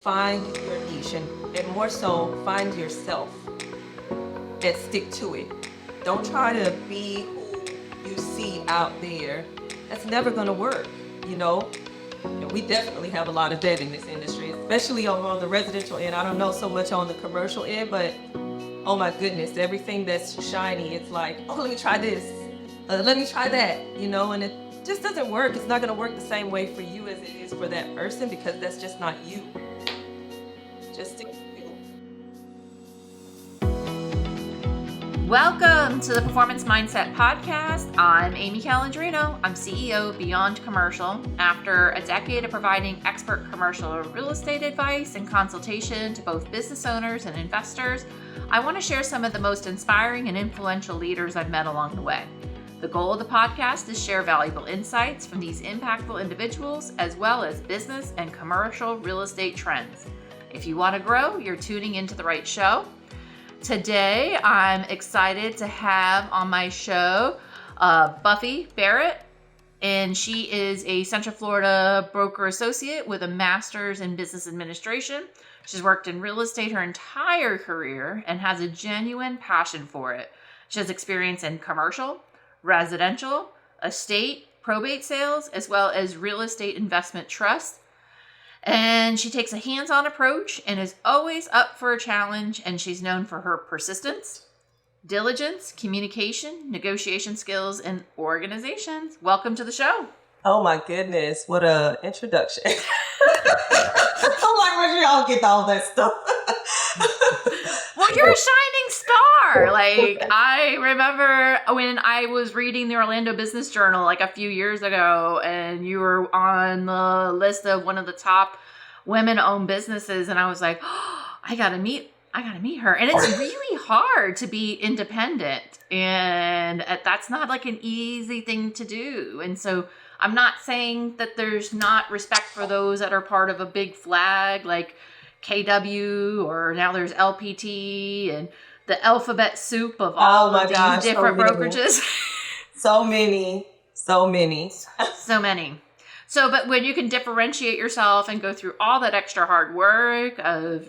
Find your niche and more so find yourself and stick to it. Don't try to be who you see out there. That's never going to work, you know? And we definitely have a lot of debt in this industry, especially on the residential end. I don't know so much on the commercial end, but oh my goodness, everything that's shiny, it's like, oh, let me try this. Let me try that, and it just doesn't work. It's not going to work the same way for you as it is for that person because that's just not you. Just stick to you. Welcome to the Performance Mindset Podcast. I'm Amy Calandrino. I'm CEO of Beyond Commercial. After a decade of providing expert commercial real estate advice and consultation to both business owners and investors, I want to share some of the most inspiring and influential leaders I've met along the way. The goal of the podcast is share valuable insights from these impactful individuals, as well as business and commercial real estate trends. If you want to grow, you're tuning into the right show. Today, I'm excited to have on my show Buffy Barrott, and she is a Central Florida broker associate with a master's in business administration. She's worked in real estate her entire career and has a genuine passion for it. She has experience in commercial, residential, estate, probate sales, as well as real estate investment trusts. And she takes a hands-on approach and is always up for a challenge, and she's known for her persistence, diligence, communication, negotiation skills, and organizations. Welcome to the show. Oh my goodness, what a introduction. I'm like, where'd you all get all that stuff? Well, you're a shining star. Like, I remember when I was reading the Orlando Business Journal like a few years ago, and you were on the list of one of the top women-owned businesses, and I was like, oh, I gotta meet her. And it's really hard to be independent, and that's not like an easy thing to do. And so I'm not saying that there's not respect for those that are part of a big flag like KW, or now there's LPT and the alphabet soup of all of these different brokerages. So many. But when you can differentiate yourself and go through all that extra hard work of,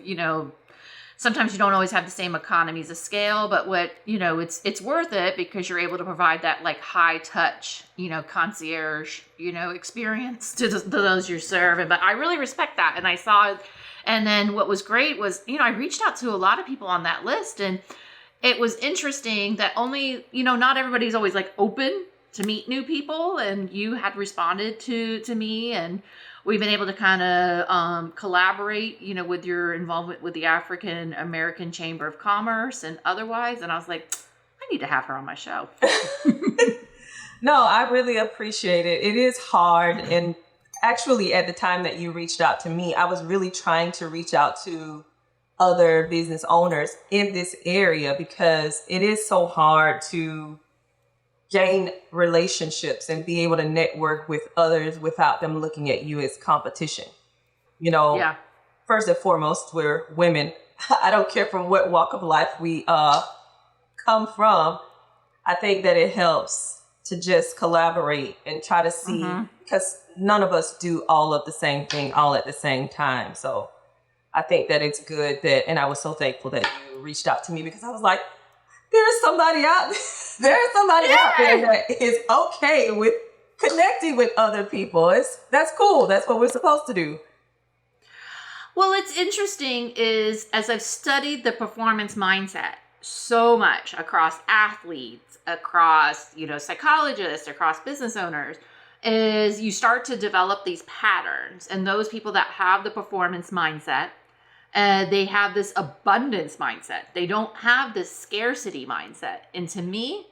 sometimes you don't always have the same economies of scale, but it's worth it because you're able to provide that like high touch, concierge, experience to those you serve. But I really respect that. And I saw it. And then what was great was, I reached out to a lot of people on that list, and it was interesting that only, not everybody's always like open to meet new people, and you had responded to me, and we've been able to kind of collaborate, with your involvement with the African American Chamber of Commerce and otherwise. And I was like, I need to have her on my show. No, I really appreciate it. It is hard. And actually, at the time that you reached out to me, I was really trying to reach out to other business owners in this area because it is so hard to gain relationships and be able to network with others without them looking at you as competition. Yeah. First and foremost, we're women. I don't care from what walk of life we come from. I think that it helps to just collaborate and try to see, because none of us do all of the same thing all at the same time. So I think that it's good that, and I was so thankful that you reached out to me because I was like, there's somebody out there that is okay with connecting with other people. That's cool. That's what we're supposed to do. Well, it's interesting is as I've studied the performance mindset so much across athletes, across, psychologists, across business owners, is you start to develop these patterns. And those people that have the performance mindset, they have this abundance mindset. They don't have this scarcity mindset. And to me,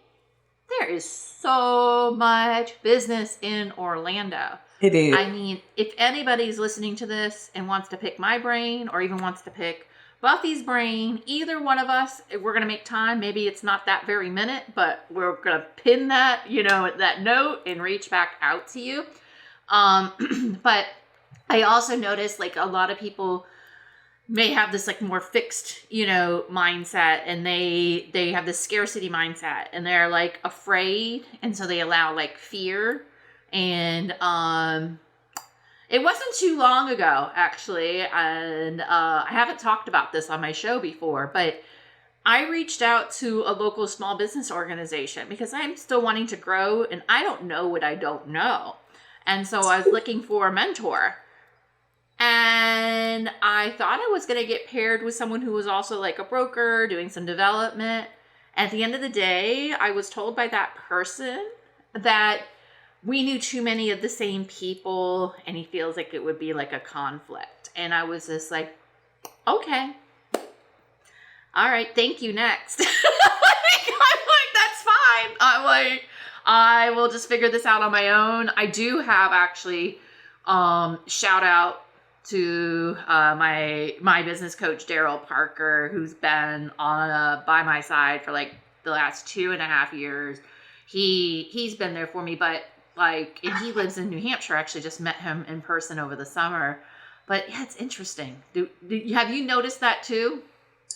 there is so much business in Orlando. It is. I mean, if anybody's listening to this and wants to pick my brain or even wants to pick Buffy's brain, either one of us, we're going to make time. Maybe it's not that very minute, but we're going to pin that, that note and reach back out to you. But I also noticed like a lot of people may have this like more fixed, mindset, and they have this scarcity mindset, and they're like afraid. And so they allow like fear and, It wasn't too long ago, actually, and I haven't talked about this on my show before, but I reached out to a local small business organization because I'm still wanting to grow and I don't know what I don't know. And so I was looking for a mentor. And I thought I was going to get paired with someone who was also like a broker doing some development. At the end of the day, I was told by that person that we knew too many of the same people and he feels like it would be like a conflict. And I was just like, okay. All right, thank you, next. I'm like, that's fine. I'm like, I will just figure this out on my own. I do have actually shout out to my business coach, Daryl Parker, who's been on by my side for like the last 2.5 years. He's been there for me, but like, and he lives in New Hampshire. I actually just met him in person over the summer. But yeah, it's interesting. Have you noticed that too?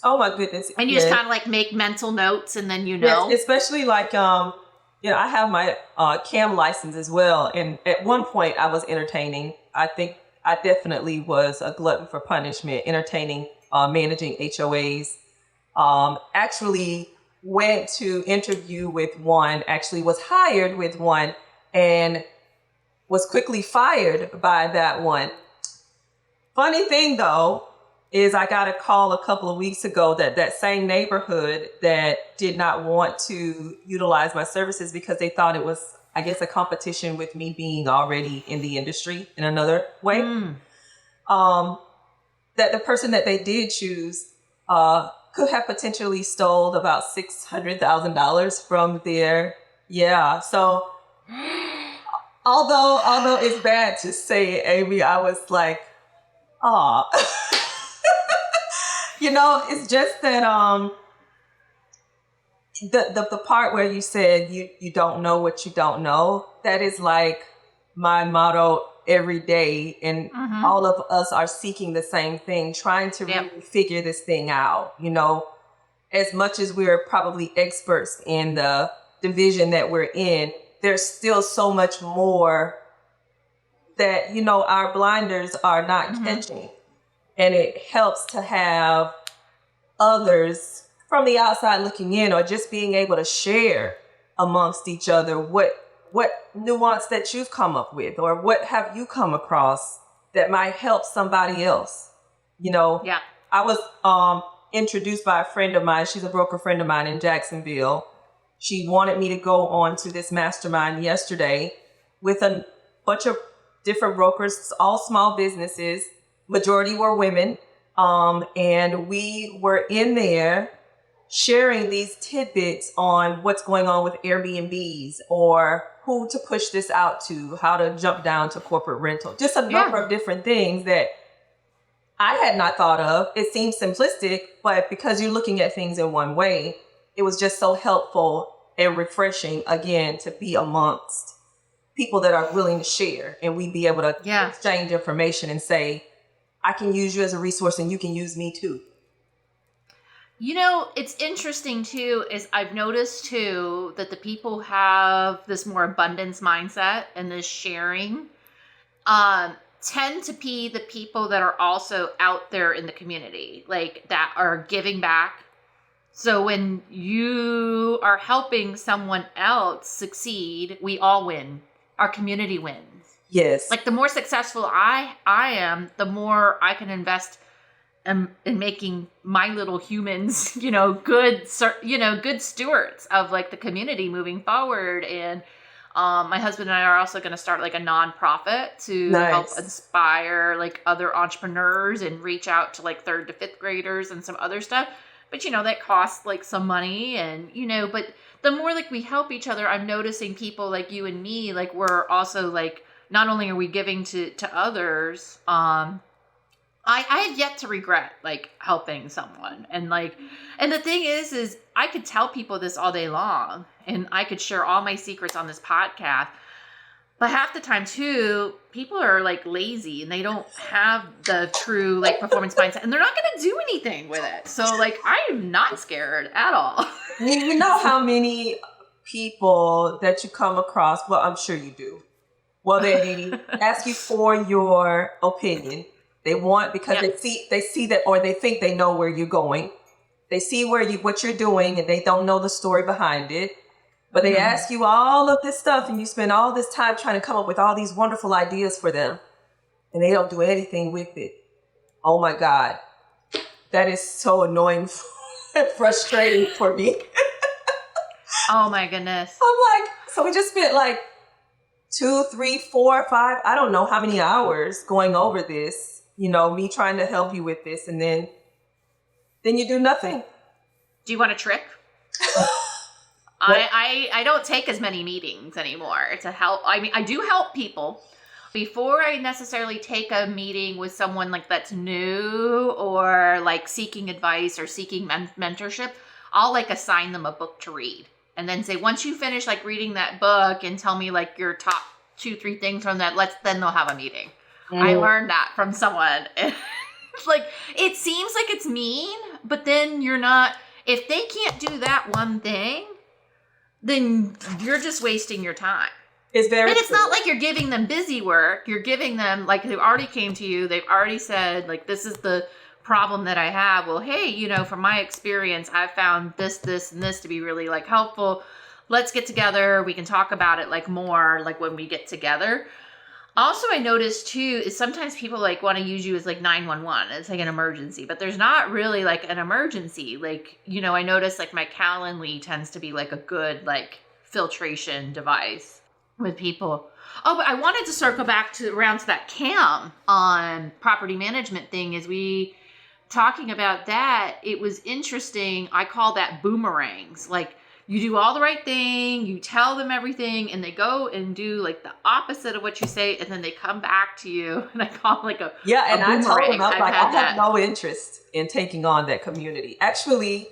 Oh my goodness. And you just kind of like make mental notes and then you know. Yes, especially like, I have my CAM license as well. And at one point I was entertaining. I think I definitely was a glutton for punishment, entertaining, managing HOAs. Actually went to interview with one, actually was hired with one and was quickly fired by that one. Funny thing though, is I got a call a couple of weeks ago that same neighborhood that did not want to utilize my services because they thought it was, I guess, a competition with me being already in the industry in another way. That the person that they did choose could have potentially stole about $600,000 from there. Yeah. So although it's bad to say, Amy, I was like, aw. It's just that the part where you said you don't know what you don't know, that is like my motto every day. And all of us are seeking the same thing, trying to really figure this thing out. As much as we're probably experts in the division that we're in, there's still so much more that, our blinders are not catching. And it helps to have others from the outside looking in, or just being able to share amongst each other what nuance that you've come up with, or what have you come across that might help somebody else. I was introduced by a friend of mine. She's a broker friend of mine in Jacksonville. She wanted me to go on to this mastermind yesterday with a bunch of different brokers, all small businesses. Majority were women. And we were in there sharing these tidbits on what's going on with Airbnbs, or who to push this out to, how to jump down to corporate rental, just a number of different things that I had not thought of. It seems simplistic, but because you're looking at things in one way, it was just so helpful and refreshing, again, to be amongst people that are willing to share, and we be able to exchange information and say, I can use you as a resource and you can use me too. It's interesting too, is I've noticed too that the people who have this more abundance mindset and this sharing tend to be the people that are also out there in the community, like that are giving back. So when you are helping someone else succeed, we all win. Our community wins. Yes. Like the more successful I am, the more I can invest in making my little humans, good stewards of like the community moving forward. And my husband and I are also going to start like a nonprofit to help inspire like other entrepreneurs and reach out to like 3rd to 5th graders and some other stuff. But that costs like some money, and but the more like we help each other, I'm noticing people like you and me, like we're also like, not only are we giving to others, I have yet to regret like helping someone. And the thing is I could tell people this all day long and I could share all my secrets on this podcast. But half the time too, people are like lazy and they don't have the true like performance mindset, and they're not going to do anything with it. So like, I am not scared at all. You know how many people that you come across, well, I'm sure you do, Well, they ask you for your opinion. They want, because they see that, or they think they know where you're going. They see what you're doing, and they don't know the story behind it. But they ask you all of this stuff, and you spend all this time trying to come up with all these wonderful ideas for them, and they don't do anything with it. Oh my God. That is so annoying and frustrating for me. Oh my goodness. I'm like, so we just spent like 2, 3, 4, 5, I don't know how many hours going over this, me trying to help you with this, and then you do nothing. Do you want a trick? I don't take as many meetings anymore to help. I mean, I do help people. Before I necessarily take a meeting with someone like that's new or like seeking advice or seeking mentorship, I'll like assign them a book to read. And then say, once you finish like reading that book and tell me like your top 2, 3 things from that, then they'll have a meeting. I learned that from someone. It's like, it seems like it's mean, but then you're not, if they can't do that one thing, then you're just wasting your time. It's very And it's not like you're giving them busy work. You're giving them, like, they've already came to you. They've already said, like, this is the problem that I have. Well, hey, from my experience, I've found this, and this to be really like helpful. Let's get together. We can talk about it like more like when we get together. Also, I noticed too, is sometimes people like want to use you as like 911. It's like an emergency, but there's not really like an emergency. Like, I noticed like my Calendly tends to be like a good like filtration device with people. Oh, but I wanted to circle back around to that Cam on property management thing. As we talking about that, it was interesting. I call that boomerangs. Like, you do all the right thing, you tell them everything, and they go and do like the opposite of what you say, and then they come back to you. And I call it like a and a I told boomerang. them, I have no interest in taking on that community. Actually,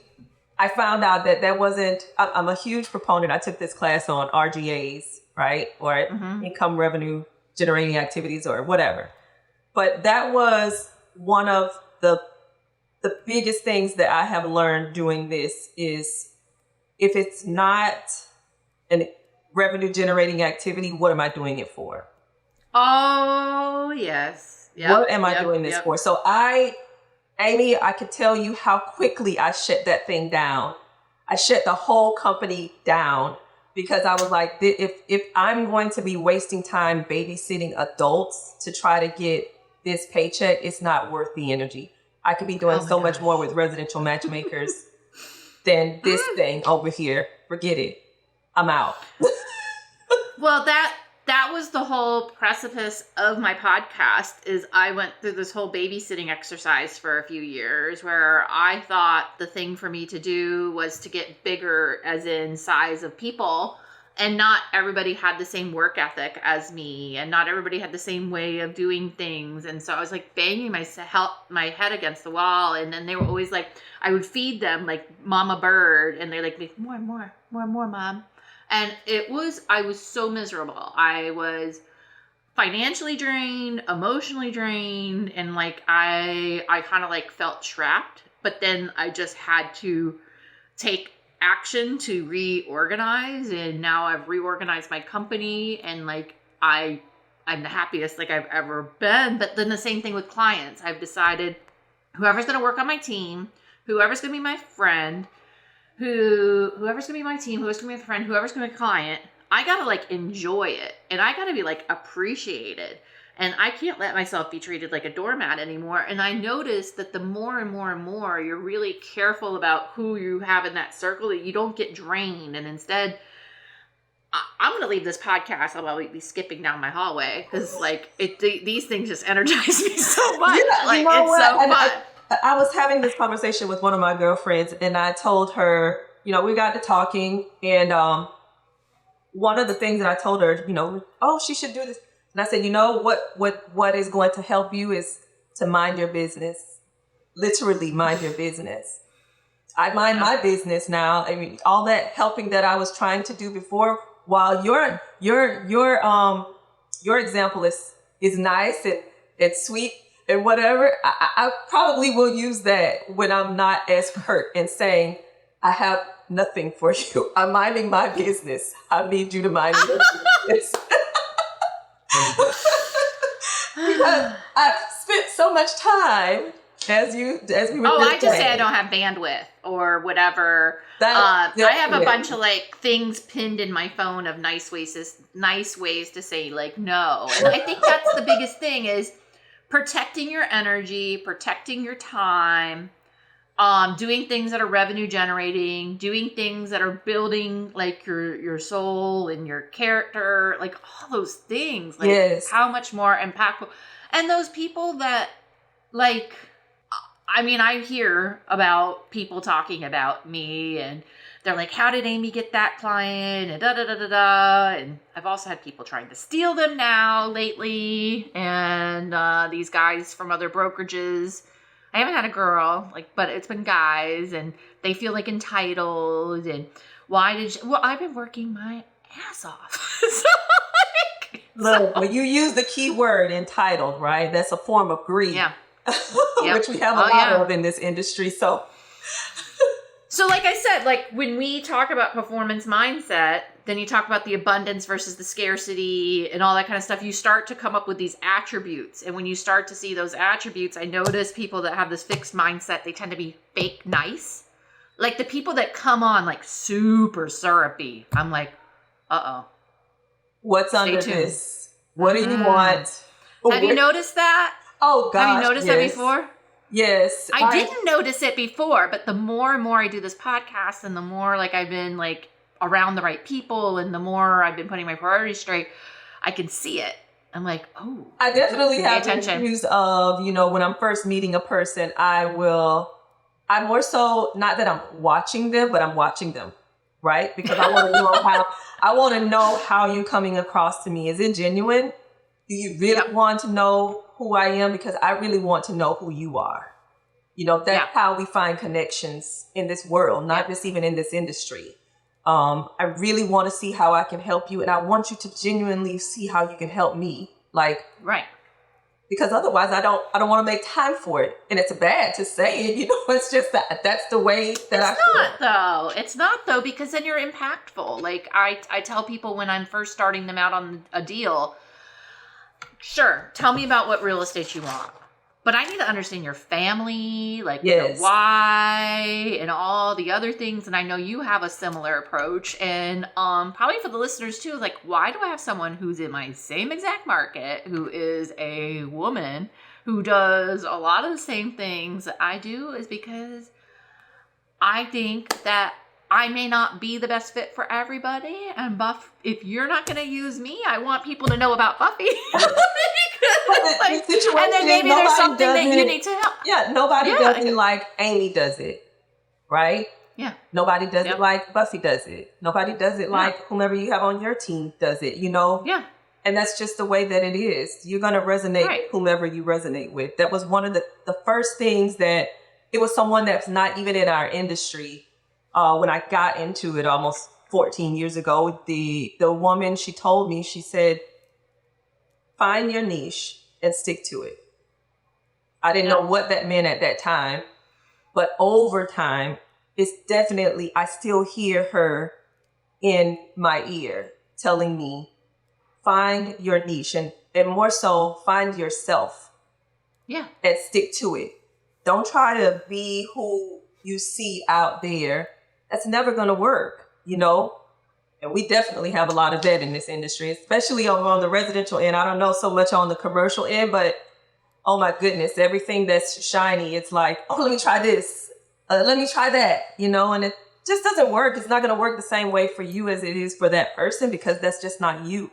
I found out that wasn't. I'm a huge proponent. I took this class on RGAs, right, or income revenue generating activities, or whatever. But that was one of the biggest things that I have learned doing this is, if it's not a revenue generating activity, what am I doing it for? Oh, yes. Yep, what am I doing this for? So Amy, I could tell you how quickly I shut that thing down. I shut the whole company down because I was like, if I'm going to be wasting time babysitting adults to try to get this paycheck, it's not worth the energy. I could be doing much more with residential matchmakers than this thing over here. Forget it. I'm out. Well, that was the whole precipice of my podcast. Is I went through this whole babysitting exercise for a few years where I thought the thing for me to do was to get bigger, as in size of people. And not everybody had the same work ethic as me, and not everybody had the same way of doing things. And so I was like banging my head against the wall. And then they were always like, I would feed them like mama bird, and they're like, more, mom. And I was so miserable. I was financially drained, emotionally drained, and like I kind of like felt trapped. But then I just had to take action to reorganize, and now I've reorganized my company, and like I'm the happiest like I've ever been. But then the same thing with clients. I've decided whoever's going to work on my team, whoever's going to be my friend, whoever's going to be my team, whoever's going to be my friend, whoever's going to be a client, I got to like enjoy it, and I got to be like appreciated. And I can't let myself be treated like a doormat anymore. And I noticed that the more and more and more you're really careful about who you have in that circle, that you don't get drained. And instead, I'm going to leave this podcast. I'll probably be skipping down my hallway because like these things just energize me so much. Yeah, like it's so fun. I was having this conversation with one of my girlfriends, and I told her, we got to talking, and one of the things that I told her, she should do this. And I said, what is going to help you is to mind your business. Literally mind your business. I mind my business now. I mean, all that helping that I was trying to do before, while your example is nice and sweet and whatever, I probably will use that when I'm not as hurt and saying, I have nothing for you. I'm minding my business. I need you to mind your business. Because I've spent so much time as we were I just say saying. I don't have bandwidth or whatever. That- I have a yeah. bunch of like things pinned in my phone of nice ways to say like no. And I think that's the biggest thing is protecting your energy, protecting your time, doing things that are revenue generating, doing things that are building like your soul and your character, like all those things. Like Yes. how much more impactful. And those people that like, I mean, I hear about people talking about me and they're like, how did Amy get that client? And da da da da da. And I've also had people trying to steal them now lately. And these guys from other brokerages. I haven't had a girl, but it's been guys, and they feel like entitled. And well, I've been working my ass off. Look, when you use the key word entitled, right? That's a form of greed. Yeah. Which we have a lot of in this industry. So like I said, like when we talk about performance mindset, then you talk about the abundance versus the scarcity and all that kind of stuff. You start to come up with these attributes. And when you start to see those attributes, I notice people that have this fixed mindset, they tend to be fake nice. Like the people that come on like super syrupy, I'm like, uh-oh. What's under this? What do you want? Have you noticed that? Oh, gosh. Have you noticed that before? Yes. I didn't notice it before, but the more and more I do this podcast and the more like I've been like around the right people and the more I've been putting my priorities straight, I can see it. I'm like, oh. I definitely have attention. Views of, when I'm first meeting a person, I'm more so, not that I'm watching them, but I'm watching them, right? Because I want to know how you're coming across to me. Is it genuine? Do you really want to know who I am? Because I really want to know who you are. That's how we find connections in this world, not just even in this industry. I really want to see how I can help you. And I want you to genuinely see how you can help me. Right. Because otherwise I don't want to make time for it. And it's bad to say it, it's just that's the way that It's not though, because then you're impactful. Like I tell people when I'm first starting them out on a deal, sure, tell me about what real estate you want. But I need to understand your family, the why, and all the other things. And I know you have a similar approach. And probably for the listeners too, why do I have someone who's in my same exact market, who is a woman, who does a lot of the same things that I do, is because I think that I may not be the best fit for everybody. And if you're not going to use me, I want people to know about Buffy. And then maybe there's something that you need to help. Yeah, nobody does it like Amy does it, right? Yeah. Nobody does it like Buffy does it. Nobody does it like whomever you have on your team does it, Yeah. And that's just the way that it is. You're going to resonate with whomever you resonate with. That was one of the first things that it was someone that's not even in our industry. When I got into it almost 14 years ago, the woman, she told me, she said, find your niche and stick to it. I didn't know what that meant at that time, but over time, it's definitely, I still hear her in my ear telling me, find your niche and more so find yourself. Yeah. And stick to it. Don't try to be who you see out there. That's never going to work, And we definitely have a lot of that in this industry, especially on the residential end. I don't know so much on the commercial end, but oh my goodness, everything that's shiny, it's like, oh, let me try this. Let me try that, and it just doesn't work. It's not going to work the same way for you as it is for that person, because that's just not you.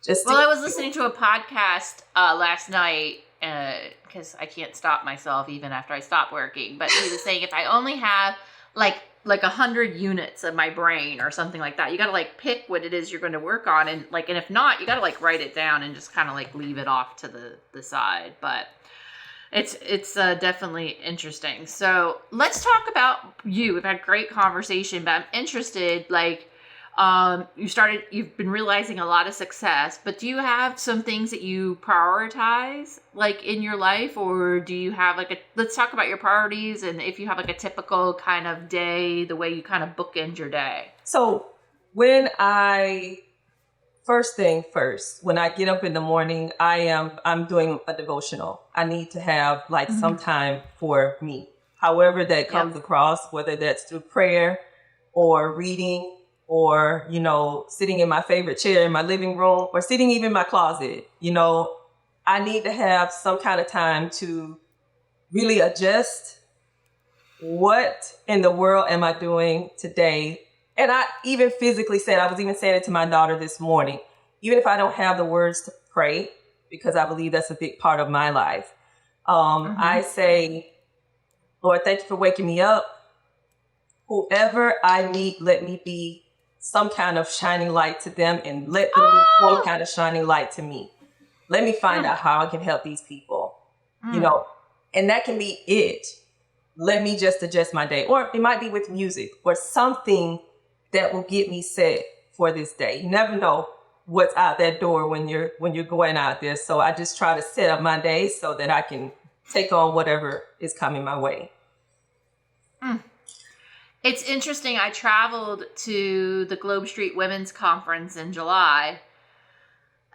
I was listening to a podcast last night because I can't stop myself even after I stop working. But he was saying if I only have like 100 units of my brain or something like that, you got to pick what it is you're going to work on. And if not, you got to write it down and just kind of leave it off to the side. But it's definitely interesting. So let's talk about you. We've had great conversation, but I'm interested, you've been realizing a lot of success, but do you have some things that you prioritize in your life, or do you have let's talk about your priorities, and if you have a typical kind of day, the way you kind of bookend your day. So when I first thing first, when I get up in the morning, I'm doing a devotional. I need to have like some time for me. However that comes across, whether that's through prayer or reading or, sitting in my favorite chair in my living room or sitting even in my closet, I need to have some kind of time to really adjust. What in the world am I doing today? And I even physically said, I was even saying it to my daughter this morning, even if I don't have the words to pray, because I believe that's a big part of my life. I say, Lord, thank you for waking me up. Whoever I meet, let me be some kind of shining light to them and let them be some kind of shining light to me. Let me find out how I can help these people, and that can be it. Let me just adjust my day. Or it might be with music or something that will get me set for this day. You never know what's out that door when you're going out there. So I just try to set up my day so that I can take on whatever is coming my way. It's interesting. I traveled to the Globe Street Women's Conference in July,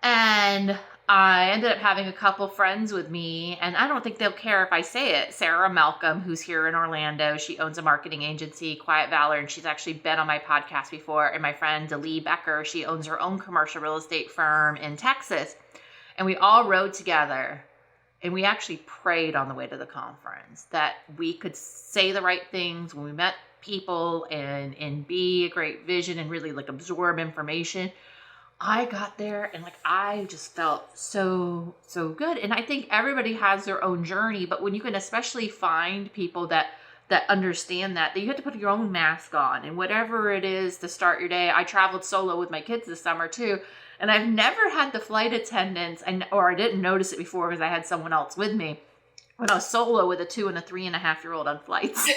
and I ended up having a couple friends with me, and I don't think they'll care if I say it. Sarah Malcolm, who's here in Orlando, she owns a marketing agency, Quiet Valor, and she's actually been on my podcast before. And my friend Dalee Becker, she owns her own commercial real estate firm in Texas. And we all rode together, and we actually prayed on the way to the conference that we could say the right things when we met people and be a great vision and really like absorb information. I got there and I just felt so good. And I think everybody has their own journey, but when you can especially find people that understand that you have to put your own mask on and whatever it is to start your day. I traveled solo with my kids this summer too. And I've never had the flight attendants or I didn't notice it before because I had someone else with me. When I was solo with a 2 and a 3.5-year-old on flights.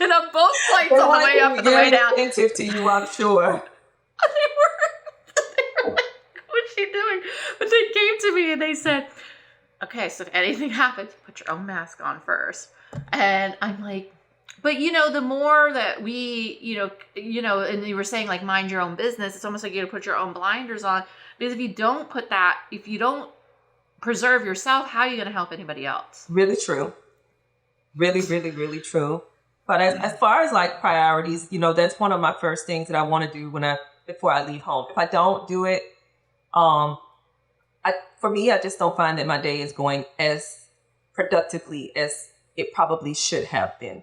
And on both flights on the way up and the way down. Attentive to you, I'm sure. They were like, what's she doing? But they came to me and they said, okay, so if anything happens, put your own mask on first. And I'm like, but the more that we, and you were saying like mind your own business, it's almost like you got to put your own blinders on. Because if you don't preserve yourself, how are you going to help anybody else? Really true. Really, really, really true. But as far as like priorities, that's one of my first things that I want to do before I leave home. If I don't do it, for me, I just don't find that my day is going as productively as it probably should have been.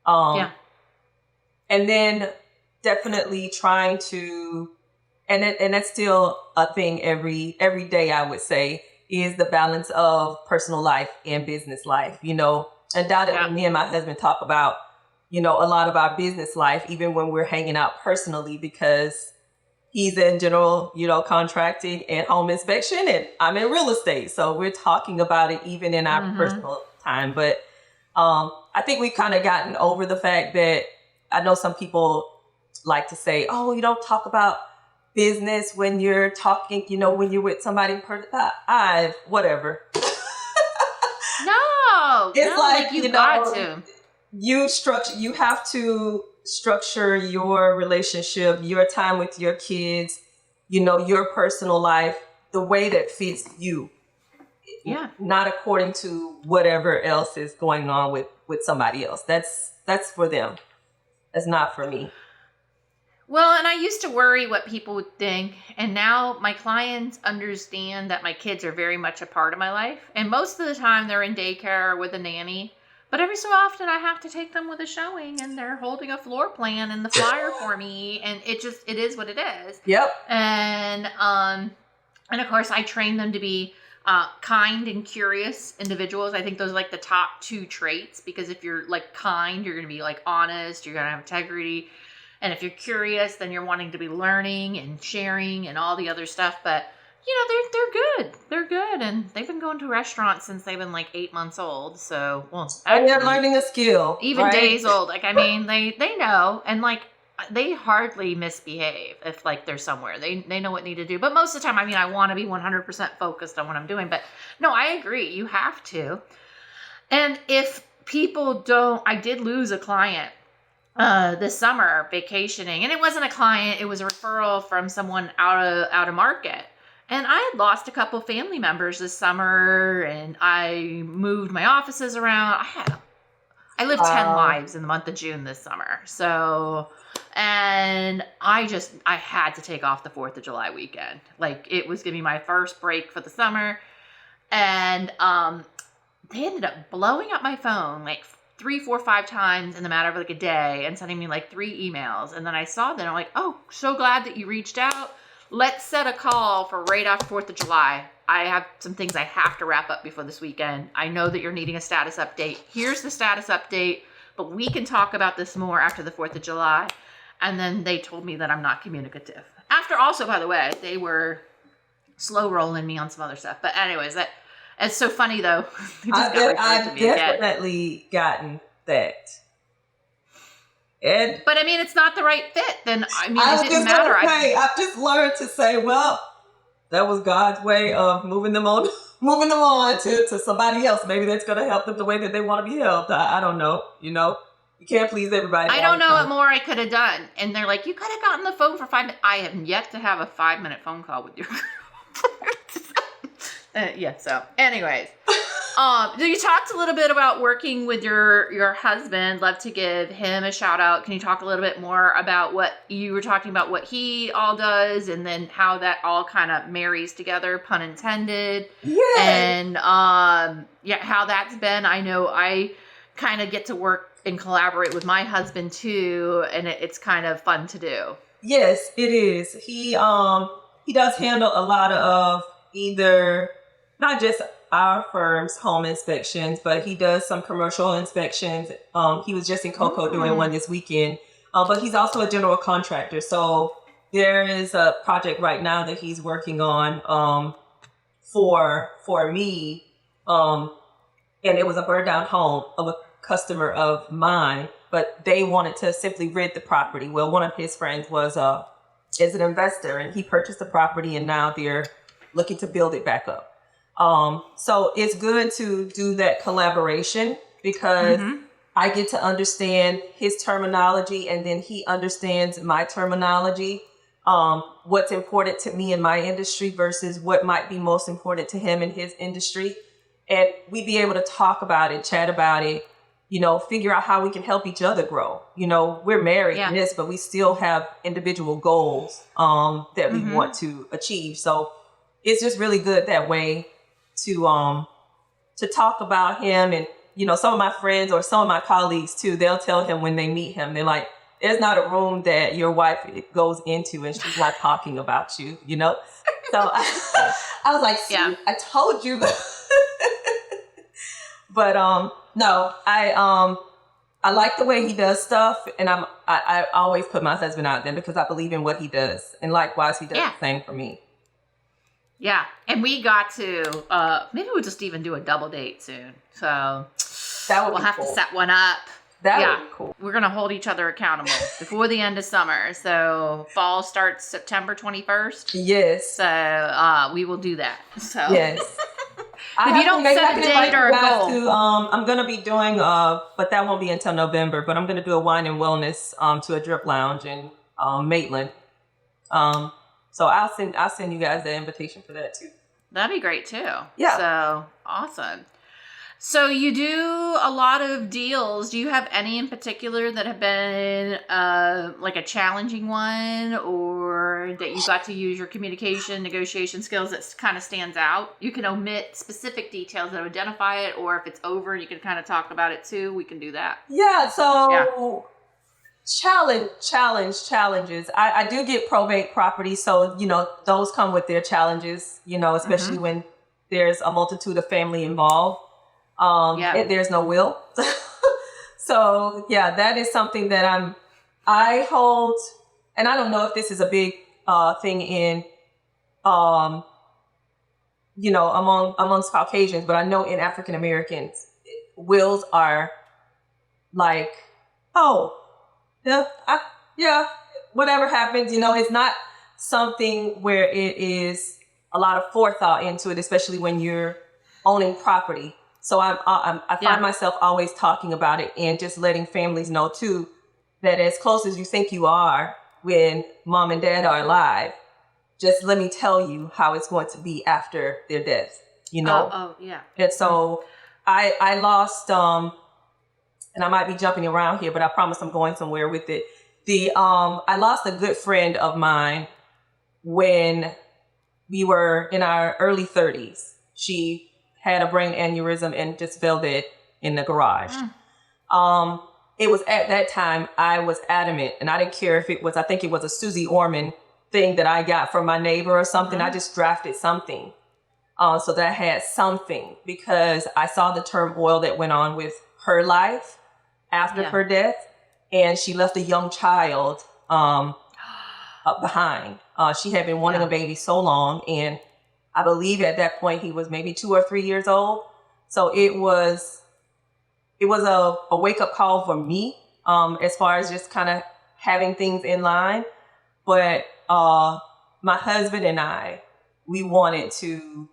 And then definitely trying to, and that's still a thing every day, I would say, is the balance of personal life and business life. Undoubtedly, me and my husband talk about, a lot of our business life, even when we're hanging out personally, because he's in general, contracting and home inspection, and I'm in real estate. So we're talking about it even in our personal time. But I think we've kind of gotten over the fact that I know some people like to say, oh, you don't talk about business when you're talking, when you're with somebody, whatever. No, it's like you got to. You have to structure your relationship, your time with your kids, your personal life, the way that fits you. Yeah. Not according to whatever else is going on with somebody else. That's for them. That's not for me. Well, and I used to worry what people would think, and now my clients understand that my kids are very much a part of my life, and most of the time they're in daycare with a nanny, but every so often I have to take them with a showing, and they're holding a floor plan and the flyer for me, and it is what it is. Yep. And of course I train them to be kind and curious individuals. I think those are like the top 2 traits, because if you're like kind, you're going to be like honest, you're going to have integrity. And if you're curious, then you're wanting to be learning and sharing and all the other stuff. But, they're good. They're good. And they've been going to restaurants since they've been like 8 months old. So, and they're learning a skill. Even right? days old. Like, I mean, they know. And like, they hardly misbehave if like they're somewhere. They know what they need to do. But most of the time, I mean, I want to be 100% focused on what I'm doing. But no, I agree. You have to. And if people don't, I did lose a client this summer vacationing, and it wasn't a client, it was a referral from someone out of market. And I had lost a couple family members this summer, and I moved my offices around. I lived 10 lives in the month of June this summer. So, and I had to take off the 4th of July weekend. Like, it was going to be my first break for the summer. And they ended up blowing up my phone like 3, 4, 5 times in the matter of like a day and sending me like 3 emails. And then I saw them. I'm like, oh, so glad that you reached out. Let's set a call for right after 4th of July. I have some things I have to wrap up before this weekend. I know that you're needing a status update. Here's the status update, but we can talk about this more after the 4th of July. And then they told me that I'm not communicative. After also, by the way, they were slow rolling me on some other stuff. But anyways, it's so funny though. I've definitely gotten that. But I mean, it's not the right fit. Then I mean, it didn't matter. I've just learned to say, well, that was God's way of moving them on to somebody else. Maybe that's going to help them the way that they want to be helped. I don't know. You can't please everybody. I don't know what more I could have done. And they're like, you could have gotten the phone for 5 minutes. I have yet to have a 5-minute phone call with your so anyways, you talked a little bit about working with your husband. Love to give him a shout out. Can you talk a little bit more about what you were talking about, what he all does, and then how that all kind of marries together, pun intended? Yeah. And how that's been. I know I kind of get to work and collaborate with my husband too, and it's kind of fun to do. Yes, it is. He does handle a lot of either not just our firm's home inspections, but he does some commercial inspections. He was just in Cocoa doing one this weekend, but he's also a general contractor. So there is a project right now that he's working on for me, and it was a burned down home of a customer of mine, but they wanted to simply rid the property. Well, one of his friends is an investor, and he purchased the property, and now they're looking to build it back up. So it's good to do that collaboration because I get to understand his terminology, and then he understands my terminology. What's important to me in my industry versus what might be most important to him in his industry. And we'd be able to talk about it, chat about it, figure out how we can help each other grow. We're married in this, but we still have individual goals that we want to achieve. So it's just really good that way to talk about him. And, some of my friends or some of my colleagues too, they'll tell him when they meet him, they're like, there's not a room that your wife goes into and she's not talking about you, So I was like, see, I told you. But no, I like the way he does stuff, and I always put my husband out there because I believe in what he does, and likewise he does the same for me. Yeah, and we got to maybe we'll just even do a double date soon. So we'll have to set one up. That would be cool. We're gonna hold each other accountable before the end of summer. So fall starts September 21st. Yes. So we will do that. So yes. If you don't set a date or a goal, I'm gonna be doing but that won't be until November. But I'm gonna do a wine and wellness to a drip lounge in Maitland. So I'll send you guys the invitation for that too. That'd be great too. Yeah. So awesome. So you do a lot of deals. Do you have any in particular that have been like a challenging one, or that you got to use your communication, negotiation skills that kind of stands out? You can omit specific details that identify it, or if it's over and you can kind of talk about it too, we can do that. Yeah. So challenges. I do get probate properties, so those come with their challenges. Especially when there's a multitude of family involved. There's no will. So that is something that I hold, and I don't know if this is a big thing in amongst Caucasians, but I know in African Americans, wills are like, whatever happens, it's not something where it is a lot of forethought into it, especially when you're owning property. So I find myself always talking about it and just letting families know too, that as close as you think you are when mom and dad are alive, just let me tell you how it's going to be after their death, you know? Yeah. And so I lost, and I might be jumping around here, but I promise I'm going somewhere with it. I lost a good friend of mine when we were in our early 30s. She had a brain aneurysm and just fell dead in the garage. It was at that time I was adamant, and I didn't care if it was, I think it was a Susie Orman thing that I got from my neighbor or something. I just drafted something so that I had something, because I saw the turmoil that went on with her life after her death, and she left a young child behind. She had been wanting a baby so long, and I believe at that point he was maybe 2 or 3 years old. So it was a wake-up call for me, as far as just kind of having things in line. But my husband and I, we wanted to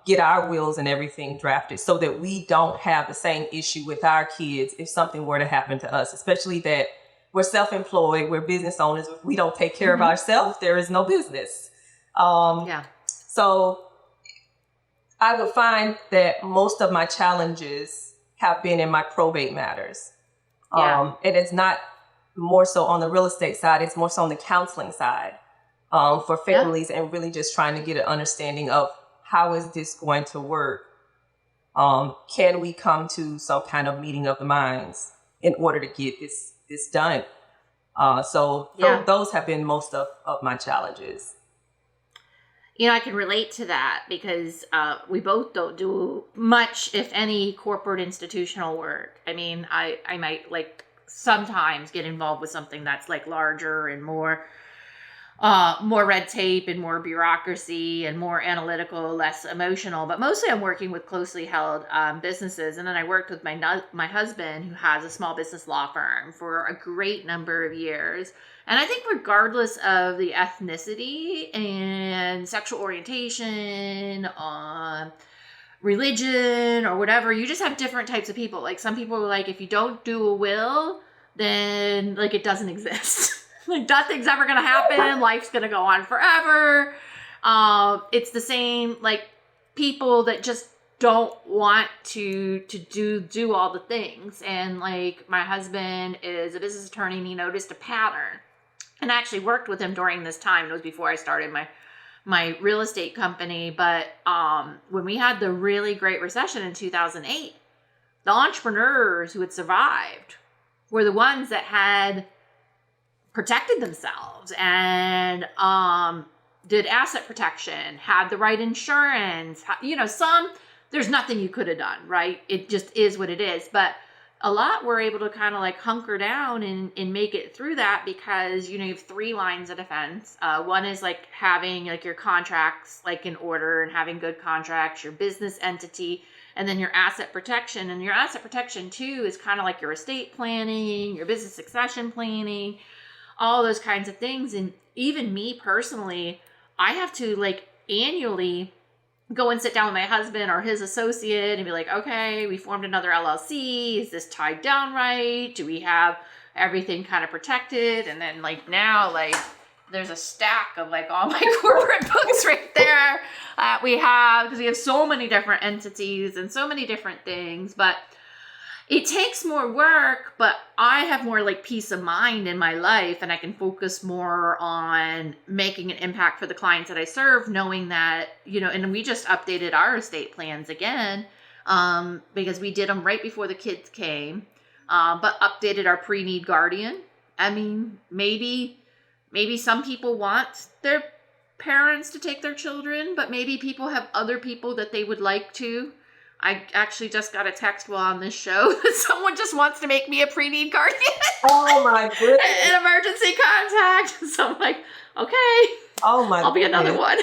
get our wills and everything drafted so that we don't have the same issue with our kids if something were to happen to us, especially that we're self-employed, we're business owners. If we don't take care of ourselves, there is no business. So I would find that most of my challenges have been in my probate matters. And it's not more so on the real estate side, it's more so on the counseling side for families, and really just trying to get an understanding of how is this going to work? Can we come to some kind of meeting of the minds in order to get this done? So those have been most of my challenges. You know, I can relate to that because we both don't do much, if any, corporate institutional work. I mean, I might like sometimes get involved with something that's like larger and more red tape and more bureaucracy and more analytical, less emotional. But mostly I'm working with closely held businesses. And then I worked with my husband, who has a small business law firm, for a great number of years. And I think regardless of the ethnicity and sexual orientation, religion or whatever, you just have different types of people. Like some people are like, if you don't do a will, then like it doesn't exist. Like nothing's ever going to happen. Life's going to go on forever. It's the same, like people that just don't want to do all the things. And like my husband is a business attorney, and he noticed a pattern. And I actually worked with him during this time. It was before I started my real estate company. But when we had the really great recession in 2008, the entrepreneurs who had survived were the ones that had protected themselves and did asset protection, had the right insurance. You know, there's nothing you could have done, right? It just is what it is. But a lot were able to kind of like hunker down and make it through that because, you know, you have 3 lines of defense. One is like having like your contracts like in order and having good contracts, your business entity, and then your asset protection. And your asset protection too is kind of like your estate planning, your business succession planning, all those kinds of things. And even me personally, I have to like annually go and sit down with my husband or his associate and be like, okay, we formed another LLC. Is this tied down right? Do we have everything kind of protected? And then like now, like there's a stack of like all my corporate books right there we have, because we have so many different entities and so many different things. But it takes more work, but I have more like peace of mind in my life, and I can focus more on making an impact for the clients that I serve, knowing that, you know, and we just updated our estate plans again because we did them right before the kids came, but updated our pre-need guardian. I mean, maybe some people want their parents to take their children, but maybe people have other people that they would like to. I actually just got a text while on this show that someone just wants to make me a pre-need guardian. Oh my goodness. An emergency contact. So I'm like, okay. Oh my I'll be goodness. another one.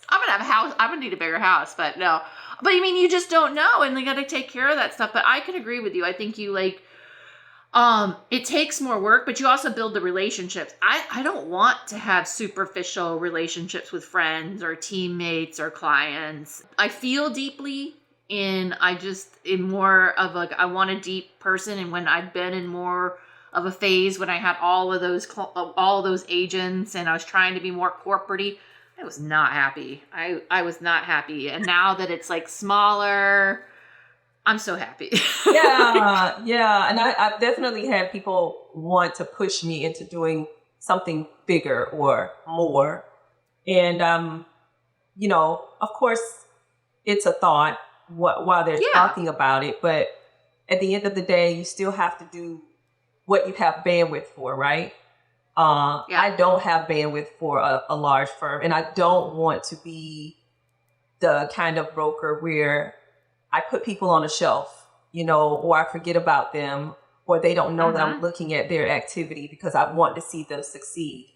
I'm going to have a house. I'm going to need a bigger house, but no. But I mean, you just don't know, and they got to take care of that stuff. But I can agree with you. I think you like, it takes more work, but you also build the relationships. I don't want to have superficial relationships with friends or teammates or clients. I feel deeply. And I just am more of like, I want a deep person. And when I've been in more of a phase when I had all of those agents and I was trying to be more corporate-y. I was not happy. I was not happy. And now that it's like smaller, I'm so happy. Yeah. And I've definitely had people want to push me into doing something bigger or more. And, of course, it's a thought while they're talking about it. But at the end of the day, you still have to do what you have bandwidth for, right? I don't have bandwidth for a large firm, and I don't want to be the kind of broker where I put people on a shelf, or I forget about them, or they don't know that I'm looking at their activity because I want to see them succeed.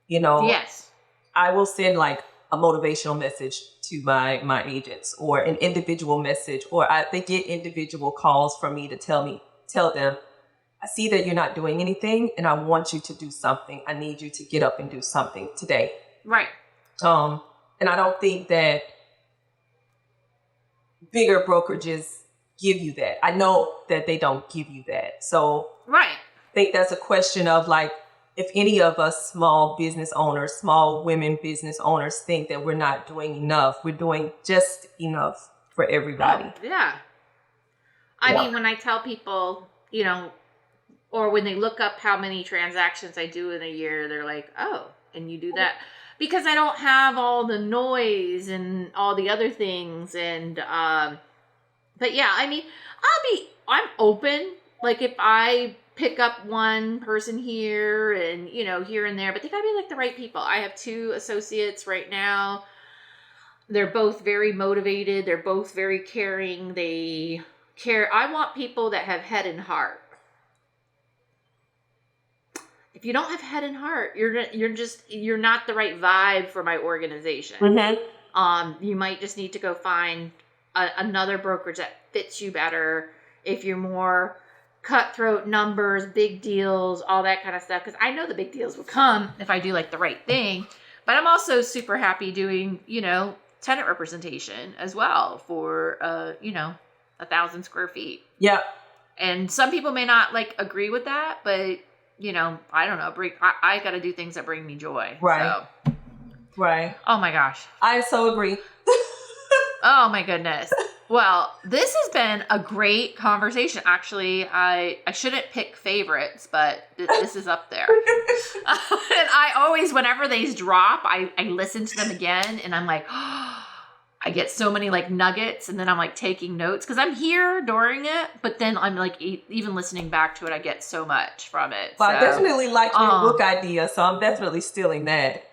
Yes. I will send like a motivational message to my agents, or an individual message, or they get individual calls from me to tell them, I see that you're not doing anything and I want you to do something. I need you to get up and do something today. Right. And I don't think that bigger brokerages give you that. I know that they don't give you that. So right. I think that's a question of like, if any of us small business owners, small women business owners think that we're not doing enough, we're doing just enough for everybody. Oh, yeah. I mean, when I tell people, or when they look up how many transactions I do in a year, they're like, oh, and you do that? Because I don't have all the noise and all the other things. And, but yeah, I mean, I'm open. Like if I pick up one person here and, here and there, but they gotta be like the right people. I have 2 associates right now. They're both very motivated. They're both very caring. They care. I want people that have head and heart. If you don't have head and heart, you're not the right vibe for my organization. Mm-hmm. You might just need to go find another brokerage that fits you better. If you're more cutthroat numbers, big deals, all that kind of stuff. Because I know the big deals will come if I do like the right thing. But I'm also super happy doing, tenant representation as well for, 1,000 square feet. Yeah. And some people may not agree with that, but I don't know. I got to do things that bring me joy. Right. So. Right. Oh my gosh. I so agree. Oh my goodness. Well, this has been a great conversation. Actually, I shouldn't pick favorites, but this is up there. And I always, whenever these drop, I listen to them again and I'm like, oh, I get so many nuggets, and then I'm taking notes because I'm here during it, but then I'm even listening back to it, I get so much from it. Well, I definitely like your book idea, so I'm definitely stealing that.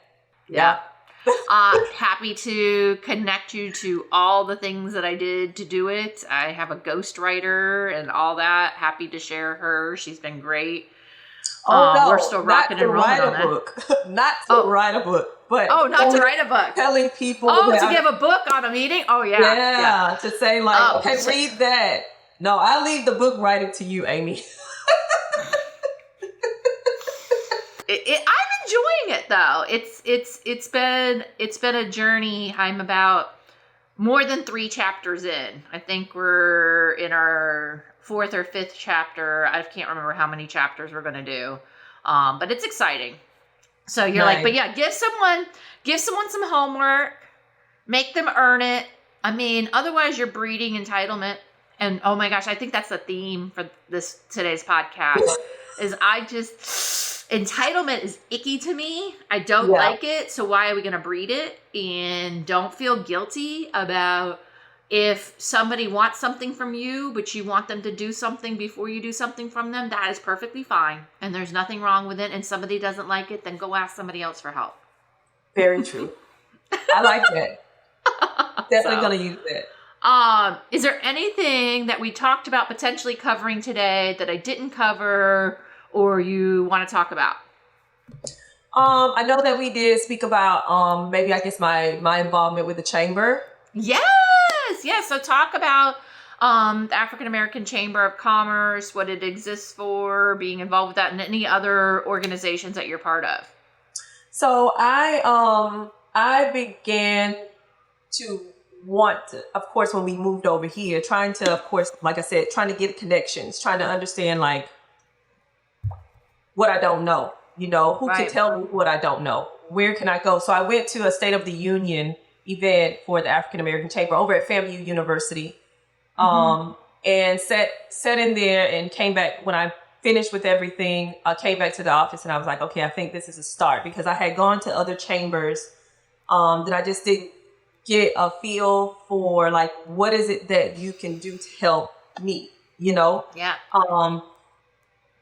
Yeah. Happy to connect you to all the things that I did to do it. I have a ghostwriter and all that. Happy to share her. She's been great. Oh, no, we're still rocking and rolling on that. Not to write a book, but not to write a book. Telling people. To give a book on a meeting. Oh yeah. Yeah. To say okay, read that. No, I leave the book writing to you, Amy. I'm enjoying it though. It's been a journey. I'm about more than 3 chapters in. I think we're in our 4th or 5th chapter. I can't remember how many chapters we're going to do. But it's exciting. So you're nice. but yeah, give someone some homework, make them earn it. I mean, otherwise you're breeding entitlement. And oh my gosh, I think that's the theme for today's podcast is entitlement is icky to me. I don't like it. So why are we going to breed it? And don't feel guilty about if somebody wants something from you, but you want them to do something before you do something from them. That is perfectly fine. And there's nothing wrong with it. And somebody doesn't like it, then go ask somebody else for help. Very true. I like that. Definitely going to use that. Is there anything that we talked about potentially covering today that I didn't cover or you want to talk about? I know that we did speak about maybe I guess my involvement with the chamber. Yes. So talk about the African American Chamber of Commerce, what it exists for, being involved with that, and any other organizations that you're part of. So I began to want to, of course, when we moved over here, trying to, of course, like I said, trying to get connections, trying to understand what I don't know? Who can Right. tell me what I don't know? Where can I go? So I went to a State of the Union event for the African American Chamber over at FAMU University, and sat in there and came back. When I finished with everything, I came back to the office and I was like, okay, I think this is a start, because I had gone to other chambers that I just didn't get a feel for, like, what is it that you can do to help me, Yeah.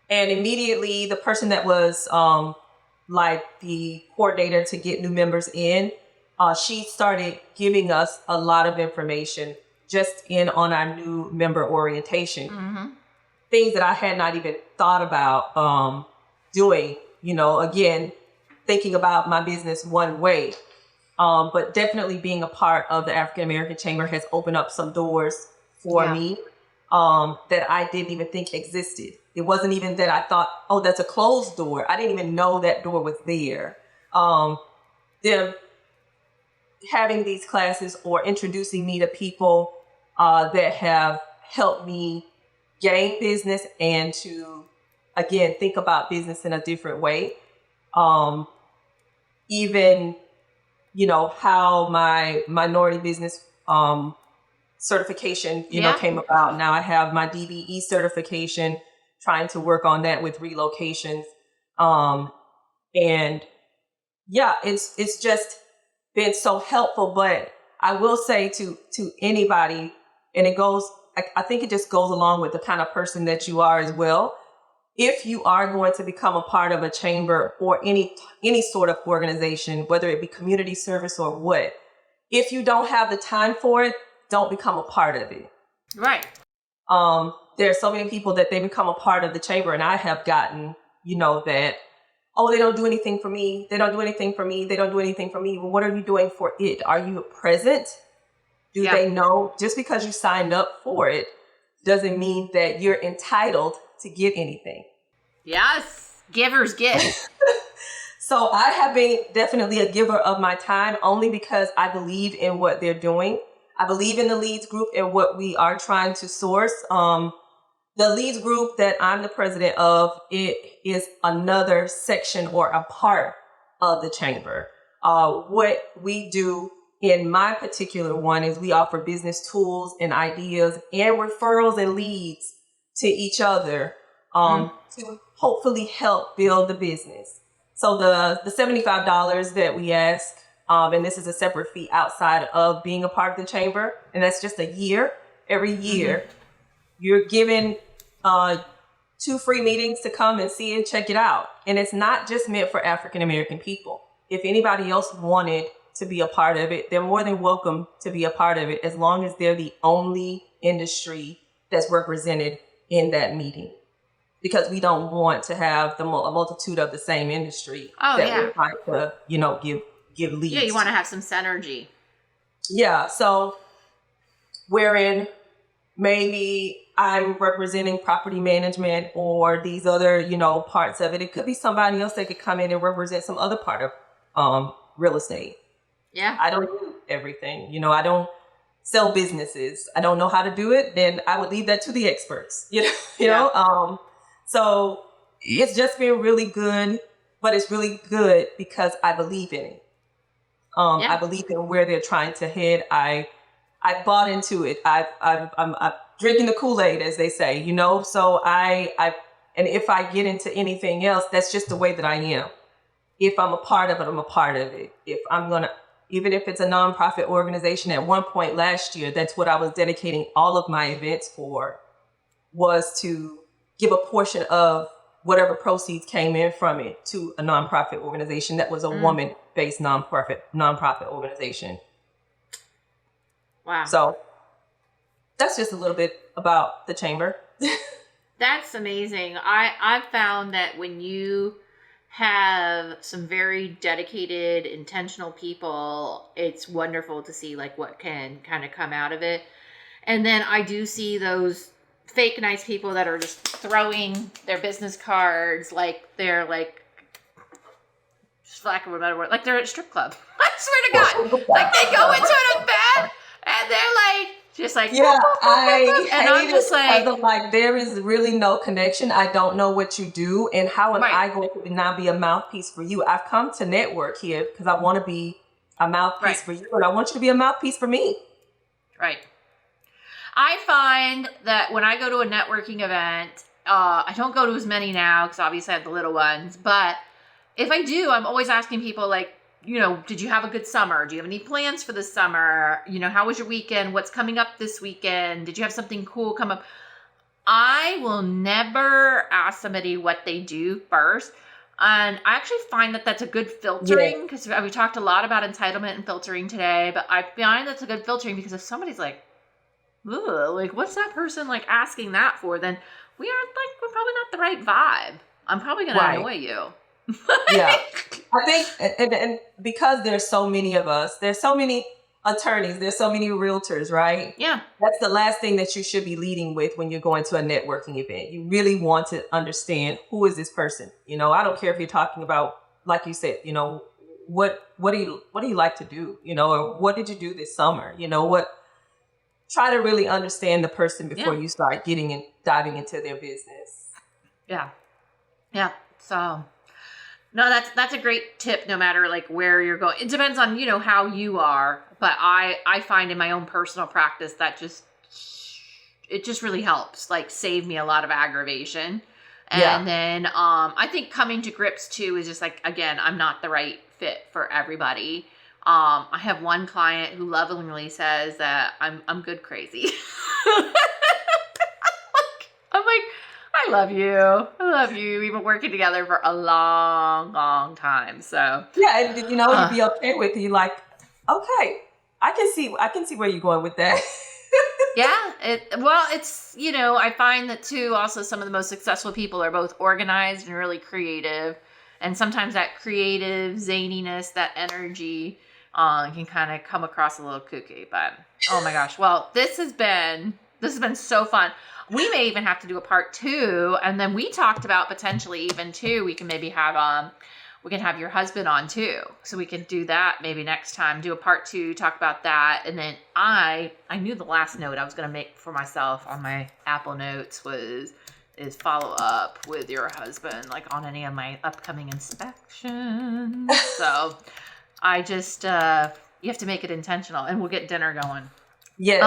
And immediately the person that was like the coordinator to get new members in, she started giving us a lot of information just on our new member orientation. Things that I had not even thought about doing, again, thinking about my business one way. But definitely being a part of the African American Chamber has opened up some doors for me that I didn't even think existed. It wasn't even that I thought, oh, that's a closed door. I didn't even know that door was there. Them having these classes or introducing me to people that have helped me gain business and to, again, think about business in a different way. Even, how my minority business certification, came about. Now I have my DBE certification, trying to work on that with relocations. And yeah, it's just been so helpful. But I will say to anybody, and it goes, I think it just goes along with the kind of person that you are as well. If you are going to become a part of a chamber or any sort of organization, whether it be community service or what, if you don't have the time for it, don't become a part of it. Right. There are so many people that they become a part of the chamber, and I have gotten, that, oh, they don't do anything for me. They don't do anything for me. They don't do anything for me. Well, what are you doing for it? Are you present? Do they know? Just because you signed up for it doesn't mean that you're entitled to get anything. Yes. Givers give. So I have been definitely a giver of my time, only because I believe in what they're doing. I believe in the Leads group and what we are trying to source. The Leads group that I'm the president of, it is another section or a part of the chamber. What we do in my particular one is we offer business tools and ideas and referrals and leads to each other to hopefully help build the business. So the $75 that we ask, and this is a separate fee outside of being a part of the chamber, and that's just a year. Every year, you're given 2 free meetings to come and see and check it out. And it's not just meant for African American people. If anybody else wanted to be a part of it, they're more than welcome to be a part of it, as long as they're the only industry that's represented in that meeting. Because we don't want to have a multitude of the same industry we're trying to, give leads. Yeah, you want to have some synergy. Yeah, so wherein maybe I'm representing property management or these other, parts of it. It could be somebody else that could come in and represent some other part of real estate. Yeah. I don't do everything. I don't sell businesses. I don't know how to do it. Then I would leave that to the experts, So it's just been really good, but it's really good because I believe in it. I believe in where they're trying to head. I bought into it. I'm drinking the Kool-Aid, as they say, So and if I get into anything else, that's just the way that I am. If I'm a part of it, I'm a part of it. Even if it's a nonprofit organization, at one point last year, that's what I was dedicating all of my events for, was to give a portion of whatever proceeds came in from it to a nonprofit organization that was a woman-based nonprofit organization. Wow. So that's just a little bit about the chamber. That's amazing. I've found that when you have some very dedicated, intentional people, it's wonderful to see like what can kind of come out of it. And then I do see those fake nice people that are just throwing their business cards like they're like, just for lack of a better word, like they're at a strip club. I swear to God. Like they go into an event and they're like Just like, Yeah, and I'm just like, because of like there is really no connection. I don't know what you do, and how am right, I going to now be a mouthpiece for you? I've come to network here because I want to be a mouthpiece right, for you, and I want you to be a mouthpiece for me. right. I find that when I go to a networking event, I don't go to as many now because obviously I have the little ones, but if I do, I'm always asking people like, you know, did you have a good summer? Do you have any plans for the summer? You know, how was your weekend? What's coming up this weekend? Did you have something cool come up? I will never ask somebody what they do first. And I actually find that that's a good filtering because we talked a lot about entitlement and filtering today, but I find that's a good filtering because if somebody's like, ugh, like what's that person like asking that for? Then we're probably not the right vibe. I'm probably going to annoy you. Yeah, I think, and because there's so many of us, there's so many attorneys, there's so many realtors, right? Yeah. That's the last thing that you should be leading with when you're going to a networking event. You really want to understand, who is this person? You know, I don't care if you're talking about, like you said, you know, what do you like to do? You know, or what did you do this summer? You know, try to really understand the person before you start diving into their business. Yeah. Yeah. So no, that's a great tip no matter like where you're going. It depends on, you know, how you are. But I find in my own personal practice that it just really helps like save me a lot of aggravation. And then I think coming to grips too is just like, again, I'm not the right fit for everybody. I have one client who lovingly says that I'm good crazy. I'm like, I love you. We've been working together for a long, long time. So yeah, and you know, you'd be okay with it. You're like, okay, I can see where you're going with that. Yeah. It's, you know, I find that too, also some of the most successful people are both organized and really creative. And sometimes that creative zaniness, that energy, can kind of come across a little kooky, but oh my gosh. Well, this has been so fun. We may even have to do a part 2. And then we talked about potentially even too, we can maybe have, we can have your husband on too. So we can do that maybe next time, do a part 2, talk about that. And then I knew the last note I was going to make for myself on my Apple Notes is follow up with your husband, like on any of my upcoming inspections. So I just, you have to make it intentional and we'll get dinner going. Yes.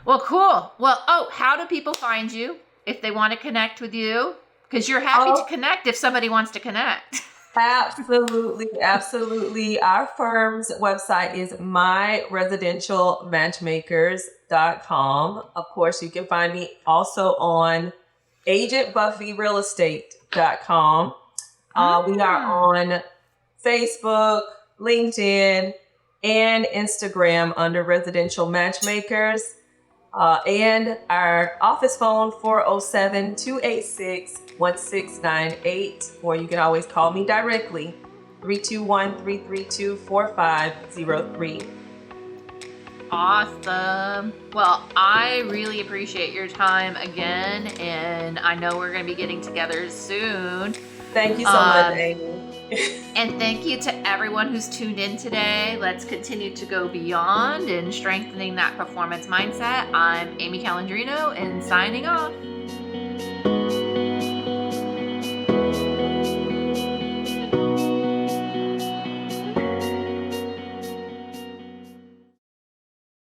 Well, cool. Well, how do people find you if they want to connect with you? Because you're happy to connect if somebody wants to connect. Absolutely. Absolutely. Our firm's website is myresidentialmatchmakers.com. Of course, you can find me also on agentbuffyrealestate.com. We are on Facebook, LinkedIn, and Instagram under Residential Matchmakers. And our office phone, 407-286-1698, or you can always call me directly, 321-332-4503. Awesome. Well, I really appreciate your time again, and I know we're going to be getting together soon. Thank you so much, Amy. And thank you to everyone who's tuned in today. Let's continue to go beyond and strengthening that performance mindset. I'm Amy Calandrino and signing off.